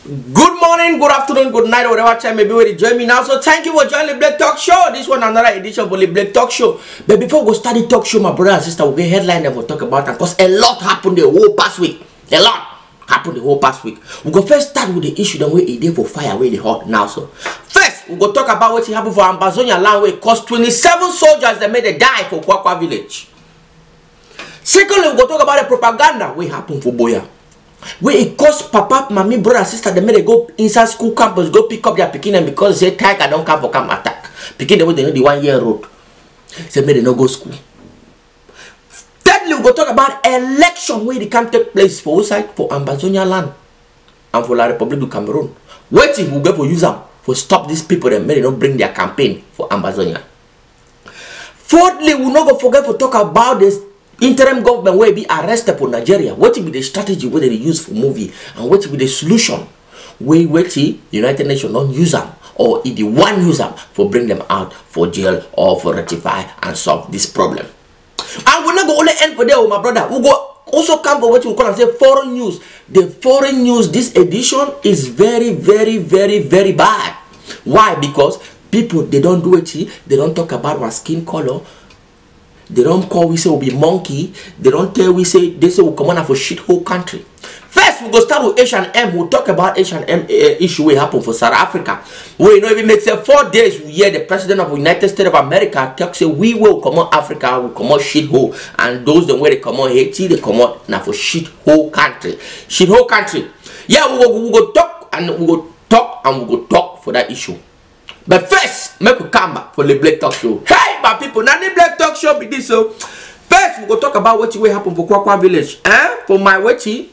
Good morning, good afternoon, good night, whatever time maybe where you join me now. So thank you for joining the Black Talk Show. This one another edition of the Black Talk Show. But before we start the talk show, my brother and sister, we'll get headline and we'll talk about it because a lot happened the whole past week. A lot happened the whole past week. We go first start with the issue that we did for fire where they hot now. So first we go talk about what happened for Ambazonia land where it cost 27 soldiers that made a die for Kwakwa village. Secondly, we go talk about the propaganda what happened for Boya. Where it cost papa, mommy, brother, sister, they made they go inside school campus, go pick up their picking and because they tiger don't come for come attack. Picking them with the 1 year road. They made they no go school. Thirdly, we go talk about election where they can take place for outside for Ambazonia land and for the Republic of Cameroon. Waiting we go for use them for stop these people that made they not bring their campaign for Ambazonia. Fourthly, we not go forget to talk about this interim government will be arrested for Nigeria. What will be the strategy where they use for movie and what will be the solution where the United Nations don't use them or if the one use them for bring them out for jail or for rectify and solve this problem. And we're not going to only end for there, my brother. We go also come for what you call and say foreign news. The foreign news this edition is very bad. Why? Because people they don't do it. They don't talk about our skin color. They don't call we say we'll be monkey. They don't tell we say they say we'll come on for shit whole country. First we go start with H&M. We'll talk about H&M issue will happen for South Africa. We know even make say 4 days we hear the president of the United States of America talk say we will come on Africa, we'll come on shit hole. And those the way they come on Haiti, they come on now for shit whole country. Shit whole country. Yeah, we go talk and we go talk and we go talk for that issue. But first, make we come back for the Black Talk Show. Hey, my people, now the Black Talk Show be this. So, first, we go talk about what will happen for Kwakwa village. For my wetty,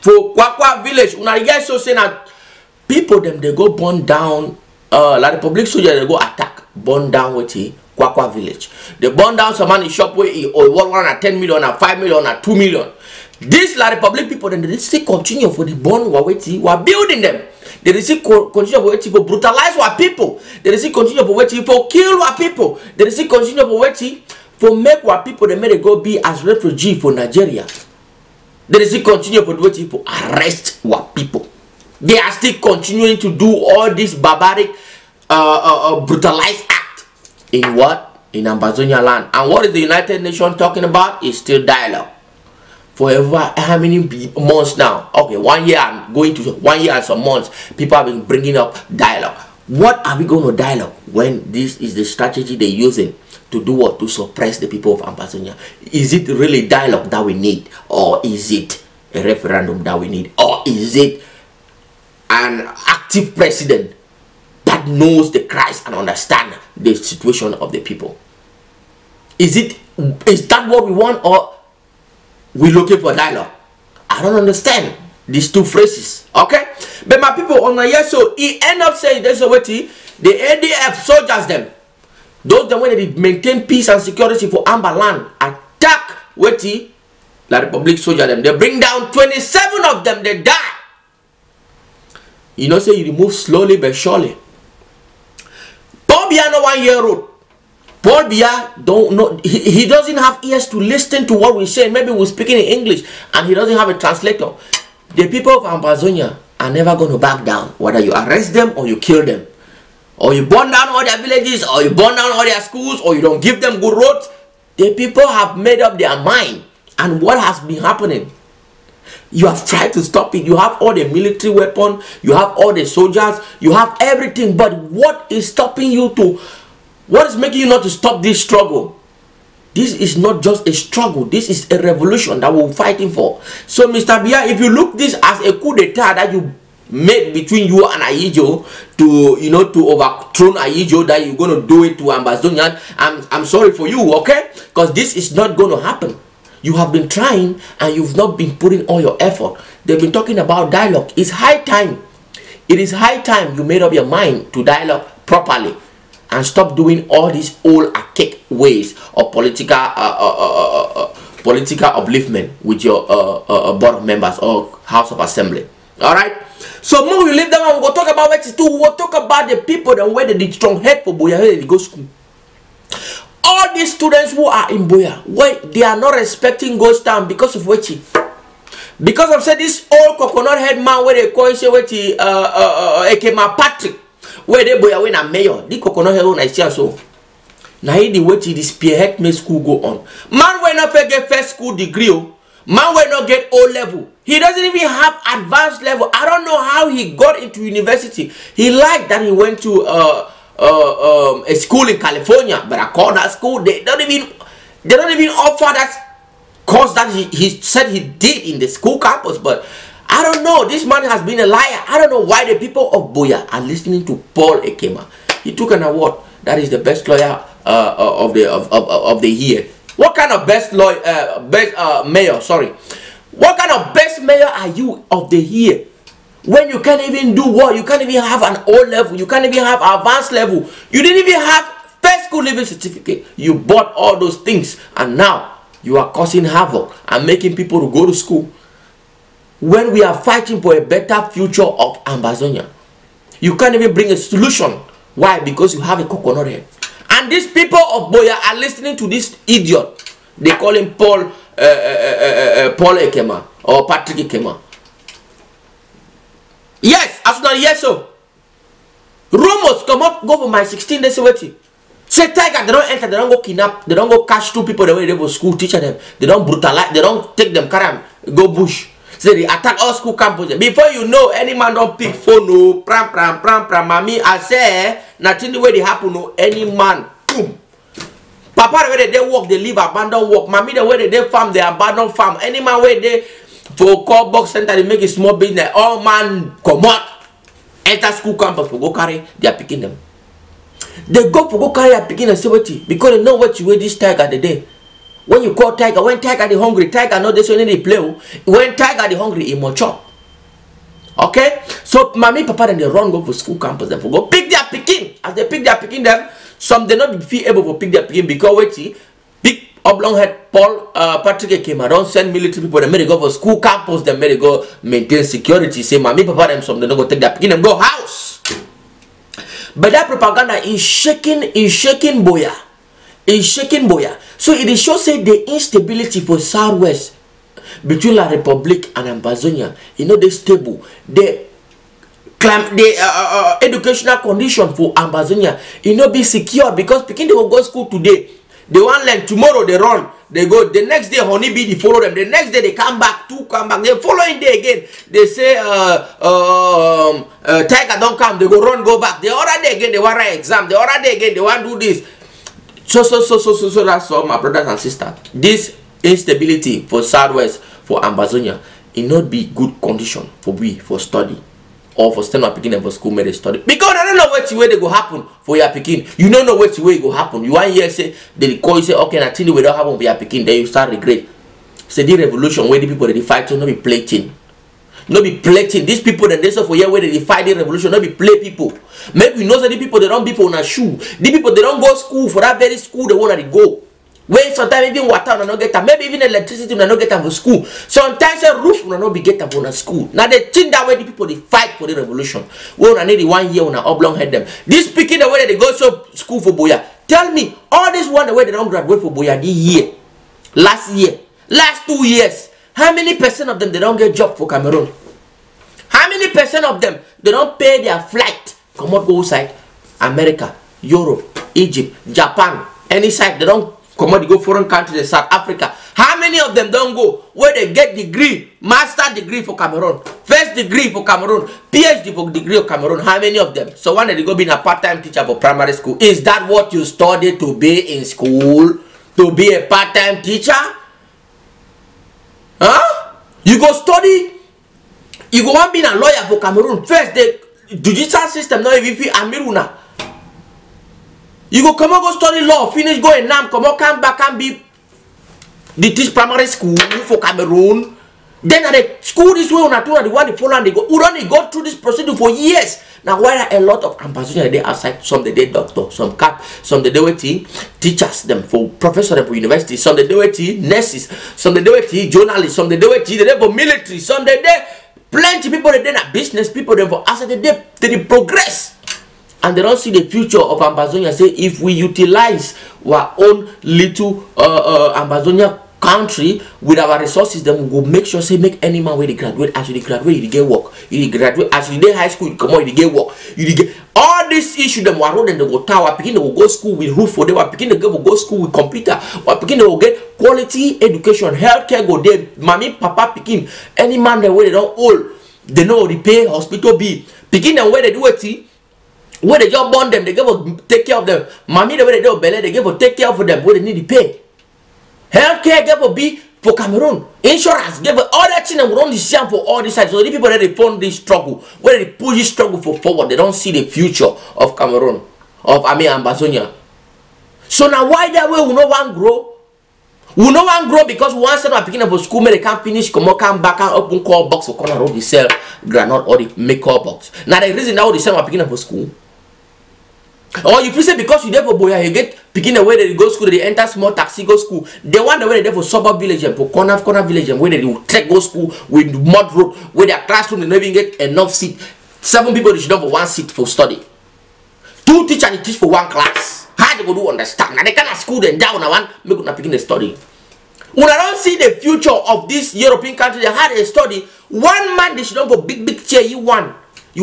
for Kwakwa village. Una guys so say that people them they go burn down. Like the public soldier they go attack, burn down wetty Kwakwa village. They burn down some money shop where or 110 million or 5 million or 2 million. This La Republic people then they still continue for the burn wetty. We are building them. They receive continue for waiting for brutalize our people. They receive continue for waiting for kill our people. They receive continue for waiting for make our people they may go be as refugee for Nigeria. They receive continue for waiting for arrest our people. They are still continuing to do all this barbaric brutalized act in what? In Ambazonia land. And what is the United Nations talking about? Is still dialogue. Forever, how many months now? Okay, 1 year and going to 1 year and some months. People have been bringing up dialogue. What are we going to dialogue when this is the strategy they're using to do what? To suppress the people of Ambazonia? Is it really dialogue that we need? Or is it a referendum that we need? Or is it an active president that knows the cries and understands the situation of the people? Is that what we want or we looking for dialogue? I don't understand these two phrases. Okay, but my people on the year so he end up saying there's a way the ADF soldiers them those the way they maintain peace and security for Ambaland attack weti La Republic soldier them. They bring down 27 of them. They die. You know say you remove slowly but surely. Paul Biya no 1 year old. Paul Biya don't know, he doesn't have ears to listen to what we say. Maybe we're speaking in English and he doesn't have a translator. The people of Ambazonia are never going to back down. Whether you arrest them or you kill them, or you burn down all their villages, or you burn down all their schools, or you don't give them good roads. The people have made up their mind. And what has been happening? You have tried to stop it. You have all the military weapons, you have all the soldiers, you have everything. But what is stopping you to? What is making you not to stop this struggle? This is not just a struggle. This is a revolution that we're fighting for. So, Mr. Biya, if you look this as a coup d'etat that you made between you and Ayijo to, you know, to overthrow Ayijo, that you're going to do it to Ambazonia, I'm sorry for you, okay? Because this is not going to happen. You have been trying and you've not been putting all your effort. They've been talking about dialogue. It's high time. It is high time you made up your mind to dialogue properly. And stop doing all these old archaic ways of political upliftment with your board of members or House of Assembly. Alright? So when we leave them and we'll talk about what to do. We'll talk about the people that where they did strong head for Boya, where they go school. All these students who are in Boya, why they are not respecting Ghost Town because of what? Because of say this old coconut head man where they call say what he Ekema Patrick, where they boy win a mayor. The coconut head one I see so. Now he the way the spearhead make school go on. Man will not get first school degree. Man will not get O level. He doesn't even have advanced level. I don't know how he got into university. He liked that he went to a school in California, but I call that school. They don't even offer that course that he said he did in the school campus. But I don't know. This man has been a liar. I don't know why the people of Boya are listening to Paul Ekema. He took an award. That is the best lawyer of the year. What kind of best lawyer, mayor? Sorry, what kind of best mayor are you of the year? When you can't even do what? You can't even have an O level. You can't even have advanced level. You didn't even have first school level certificate. You bought all those things, and now you are causing havoc and making people to go to school. When we are fighting for a better future of Ambazonia, you can't even bring a solution. Why? Because you have a coconut head. And these people of Boya are listening to this idiot. They call him Paul Ekema or Patrick Ekema. Yes, as not yes so. Rumors come up, go for my 16 days waiting. Say tiger, they don't enter, they don't go kidnap, they don't go catch two people the way they go school, teacher them. They don't brutalize, they don't take them, carry them, go bush. Say they attack all school campuses. Before you know, any man don't pick phone, no, pram, mami, I say, nothing the way they happen, no, any man, boom. Papa, the way they work, they live abandoned work. Mommy, the way they farm, they abandon farm. Any man where they, for call box center, they make a small business. All man come out, enter school campus for go carry, they are picking them. They go for go carry and picking and say what because they know what you wear this tiger the day. When you call tiger, when tiger the hungry, tiger know this when they play. When tiger the hungry, he mature. Okay? So mommy, papa, then they run go for school campus, then for go pick their picking. As they pick their picking them, some they not be able to pick their picking because wait, big oblong head Paul Patrick came. I don't send military people. They may go for school campus. They may go maintain security. Say mommy, papa, them some they not go take their picking and go house. But that propaganda is shaking Boya. Is shaking Boya. So it is shows say the instability for Southwest between La Republic and Ambazonia. You know they stable. The educational condition for Ambazonia, you know, be secure because Pekin they will go school today. They want learn tomorrow. They run. They go the next day. Honey bee they follow them. The next day they come back. Two come back. The following day again they say tiger don't come. They go run go back. The other day again they want write exam. The other day again they want do this. So that's all my brothers and sisters. This instability for Southwest for Ambazonia, it not be good condition for we for study. Or for stand up picking them for school made study. Because I don't know what way they go happen for your picking. You don't know what way it go happen. You want here say they call you say okay, I think we don't happen for your picking, then you start regret. Say the revolution where the people they fight to not be plating. Not be plating. These people that they say for here where they fight the revolution, not be play people. Maybe you know that the people they don't be on a shoe. The people they don't go school for that very school they want to go. When sometimes even water will not get them, maybe even electricity will not get them for school. Sometimes a roof will not be get them for a school. Now they think that way the people they fight for the revolution. We will need the 1 year on a oblong head them. This speaking the way they go to school for Boya. Tell me, all this one the way they don't graduate for Boya this year, last year, last 2 years, how many percent of them they don't get job for Cameroon? How many percent of them they don't pay their flight? Come on, go outside America, Europe, Egypt, Japan, any side they don't. Come on, go foreign countries, South Africa. How many of them don't go where they get degree, master degree for Cameroon, first degree for Cameroon, PhD for degree of Cameroon? How many of them? So one day they go being a part-time teacher for primary school. Is that what you studied to be in school? To be a part-time teacher? Huh? You go study. You go want being a lawyer for Cameroon. First, the judicial system not even feel Amiruna. You go come on go study law, finish go exam, come on come back and be the teach primary school for Cameroon. Then at the school this way on a tour, the one they follow and they go. We only go through this procedure for years. Now why are a lot of ambassadors they outside? Some they doctor, some they do teachers them for professor them for university, some they do nurses, some they do journalists, some they do they for military, some they plenty people they not business people them for as they progress. And they don't see the future of Ambazonia. Say if we utilize our own little Ambazonia country with our resources, then we go make sure say make any man where they graduate, as they graduate, you get work. You graduate as you dey high school, you come on, you get work. You get all this issue them were road and they go tower, picking they will go school with roof for them, or picking they go school with computer, or picking they will get quality education, healthcare go there, mommy, papa picking any man the way they don't old, they know repay hospital bill, picking them where they do it. Where they just born them, they give take care of them. Mommy, the way they do belly, they give take care of them where they need to pay. Healthcare give be for Cameroon. Insurance give all that thing and run the same for all this side. So the people that they fund this struggle, where they push this struggle for forward, they don't see the future of Cameroon, of Ambazonia. So now why that way we no one grow? We no one grow because we want to picking up for school, they can't finish, come back and open call box for corner road, they sell granite or they make call box. Now the reason now they sell picking up for school. Or you say because you there for boy, you get picking away they go school, they enter small taxi go school. They want the way they there for suburb village and for corner village and where they will trek go school with mud road, where their classroom they never even get enough seat. 7 people they should have for 1 seat for study. 2 teachers they teach for 1 class. How they go do understand? Now they cannot school them down and one make not picking the study. When I don't see the future of this European country, they had a study. 1 man they should have for big chair. You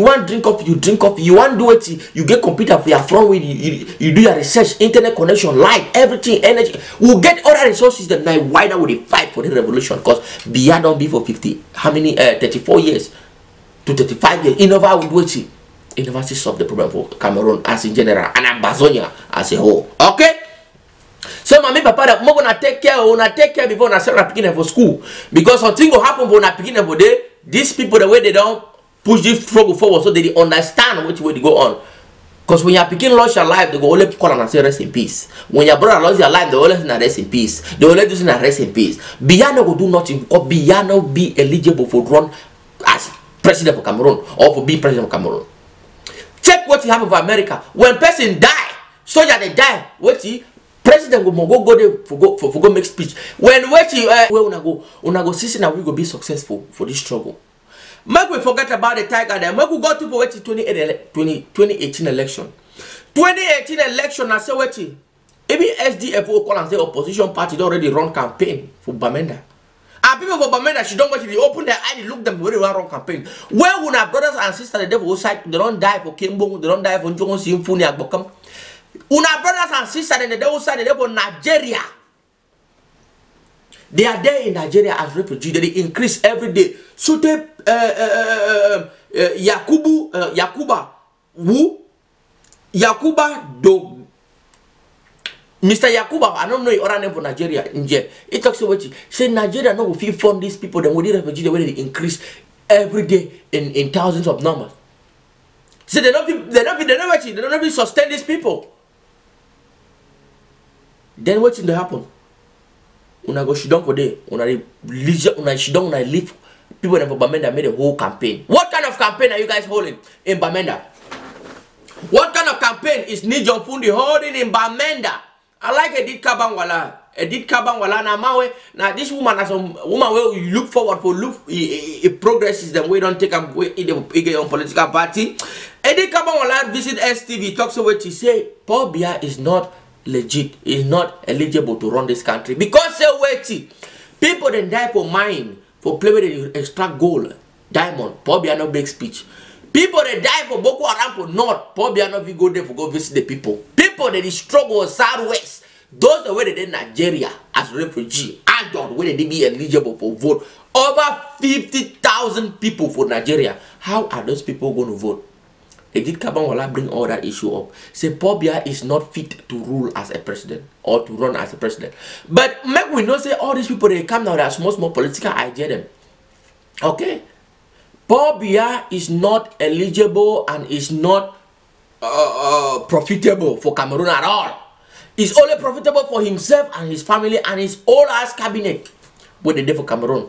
want drink coffee, you drink coffee. You want do it, you get computer for your front with you do your research, internet connection, light, everything, energy. We'll get other resources that now why would they fight for the revolution? Because Biya don't be for 50, how many 34 years to 35 years. He never would do it. He never solve the problem for Cameroon as in general and Ambazonia as a whole. Okay? So mommy papa that more gonna take care before I start picking them for school. Because something will happen when I picking them for day. These people the way they don't push this struggle forward so they understand which way they go on. Because when you're picking lost your life, they go only call and say rest in peace. When your brother lost your life, they always say rest in peace. They always do say rest in peace. Biya no go do nothing because Biya no be eligible for run as president of Cameroon or for be president of Cameroon. Check what happened for America. When person die, soldier they die, what he president go there for go make speech. When where una go see now we go be successful for this struggle. Make we forget about the tiger there. Make we go to for 2018 election. 2018 election, I say what even SDFO call and say opposition party already run campaign for Bamenda. And people for Bamenda, she don't want to open their eye, they look them very well run campaign. Where when our brothers and sisters the devil side, they don't die for Kimbo, they don't die for Njongo Simfuni Agbokam. Una brothers and sisters in the devil side, the devil Nigeria. They are there in Nigeria as refugees. They increase every day. So they Mr. Yakuba, I don't know your other name for Nigeria in jail. He talks about it. Say Nigeria no will fund these people. Then when the refugees the way they increase every day in thousands of numbers. So they don't sustain these people. Then what's in the happen? Una go shidon for day. Una shidon una leave. People in Bamenda made a whole campaign. What kind of campaign are you guys holding in Bamenda? What kind of campaign is Nijon Fundi holding in Bamenda? I like Edith Kabangwala. Edith Kabangwala na mawe. Now this woman as a woman where you look forward for it progresses them. We don't take a political party. Edith Kabangwala visit STV talks about she say Paul Biya is not legit, is not eligible to run this country because say wait, people then die for mine, for play with the extract gold, diamond. Paul Biya no big speech. People that die for Boko Haram for North, Paul Biya no go there for go visit the people. People that struggle Southwest, those the way they in Nigeria as refugee, adult where they be eligible for vote. Over 50,000 people for Nigeria. How are those people going to vote? Edith Kabangwala bring all that issue up. Say Paul Biya is not fit to rule as a president or to run as a president. But make we know say all these people they come now, they are small political idea them. Okay? Paul Biya is not eligible and is not profitable for Cameroon at all. He's only profitable for himself and his family and his whole ass cabinet. What they do for Cameroon.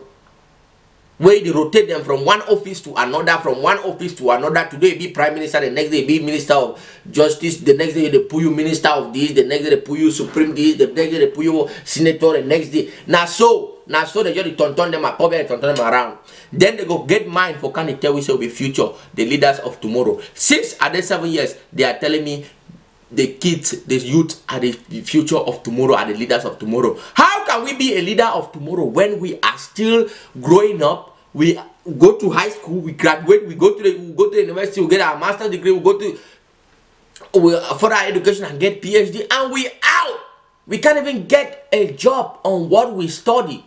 Where they rotate them from one office to another, from one office to another. Today be prime minister, the next day be minister of justice, the next day they put you minister of this, the next day they put you supreme this, the next day they put you senator, the next day. Now so they just turn them up, probably turn them around. Then they go get mine for can they tell we say we future, the leaders of tomorrow. 6 or 7 years, they are telling me the kids, the youth are the future of tomorrow, are the leaders of tomorrow. How can we be a leader of tomorrow when we are still growing up? We go to high school, we graduate, we go to the university, we get our master's degree, we go to further education and get PhD, and we out. We can't even get a job on what we study.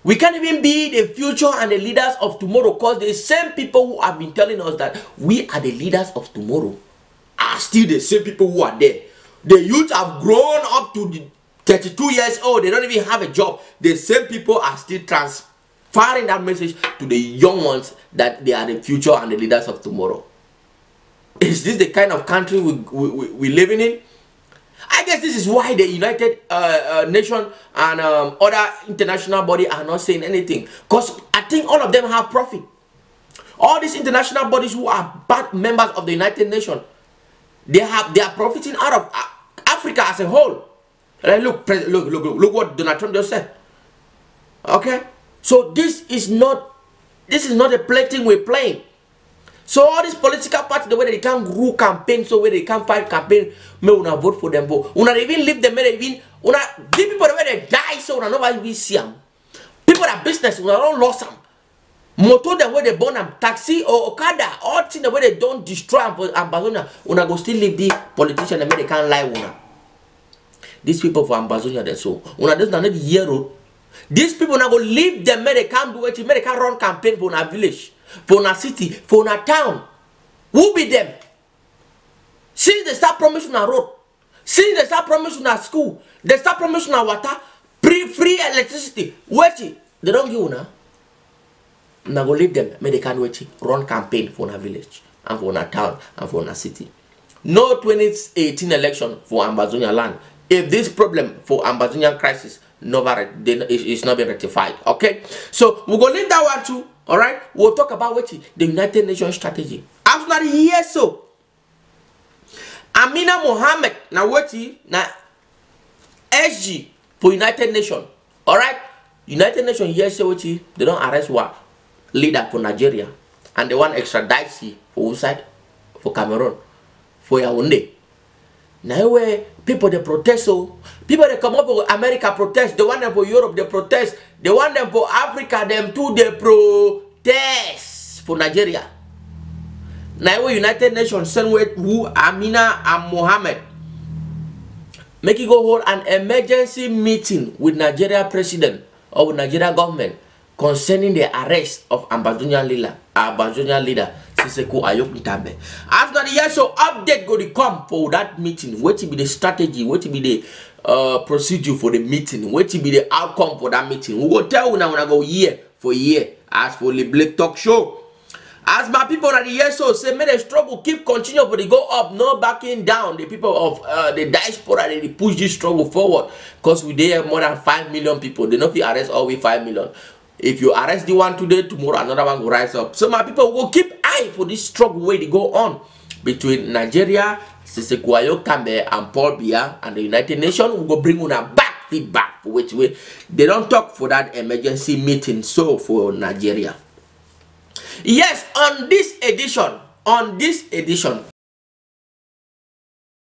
We can't even be the future and the leaders of tomorrow, because the same people who have been telling us that we are the leaders of tomorrow are still the same people who are there. The youth have grown up to the 32 years old. They don't even have a job. The same people are still transferring that message to the young ones that they are the future and the leaders of tomorrow. Is this the kind of country we living in? I guess this is why the United Nations and other international bodies are not saying anything. Because I think all of them have profit. All these international bodies who are bad members of the United Nations, they are profiting out of Africa as a whole. Like, look what Donald Trump just said. Okay, so this is not a play thing we're playing. So all these political parties, the way they can't rule campaign, so where they can't fight campaign, may una vote for them, vote. Una even leave them, may even una give people the way they die, so una nobody will see them. People that business, una don't lost them. Motor the way they burn them, taxi or Okada, all things the way they don't destroy Ambazonia, una go still leave the politician and they can't lie una. These people for Ambazonia, they so una does not hear road. These people now go leave them, may they can't do it, may they can't run campaign for una village, for una city, for una town. Who be them? Since they start promising a road, since they start promising a school, they start promising a water, free electricity. Wait, they don't give una. Now go leave them, may they can't wait, run campaign for una village, and for una town, and for una city. No 2018 election for Ambazonia land. If this problem for Ambazonian crisis it's not been rectified, okay? So we're gonna leave that one too. All right, we'll talk about what the United Nations strategy. After the year, so Amina Mohammed now what na SG for United Nations. All right, United Nations yes so what they don't arrest what leader for Nigeria and they want extradite for outside for Cameroon for Yaoundé. Now where people they protest, so people they come up for America protest, they want them for Europe they protest, they want them for Africa, them too they protest for Nigeria. Now where United Nations send with who Amina and Mohammed make it go hold an emergency meeting with Nigeria president or with Nigeria government concerning the arrest of Ambazonian leader Siseko Ayok Ntabe. After the year, so update go to come for that meeting. What will be the strategy? What will be the procedure for the meeting? What will be the outcome for that meeting? We will tell you now when I go year for year. As for the Black Talk Show, as my people at the year, so say may the struggle keep continue, but they go up, no backing down. The people of the diaspora they push this struggle forward because we there more than 5 million people. They not be arrest all we 5 million. If you arrest the one today, tomorrow another one will rise up. So my people will keep eye for this struggle where they go on between Nigeria, Siseko Ayok Ntabe and Paul Biya and the United Nations. We will bring on back feedback for which way they don't talk for that emergency meeting. So for Nigeria, yes, on this edition.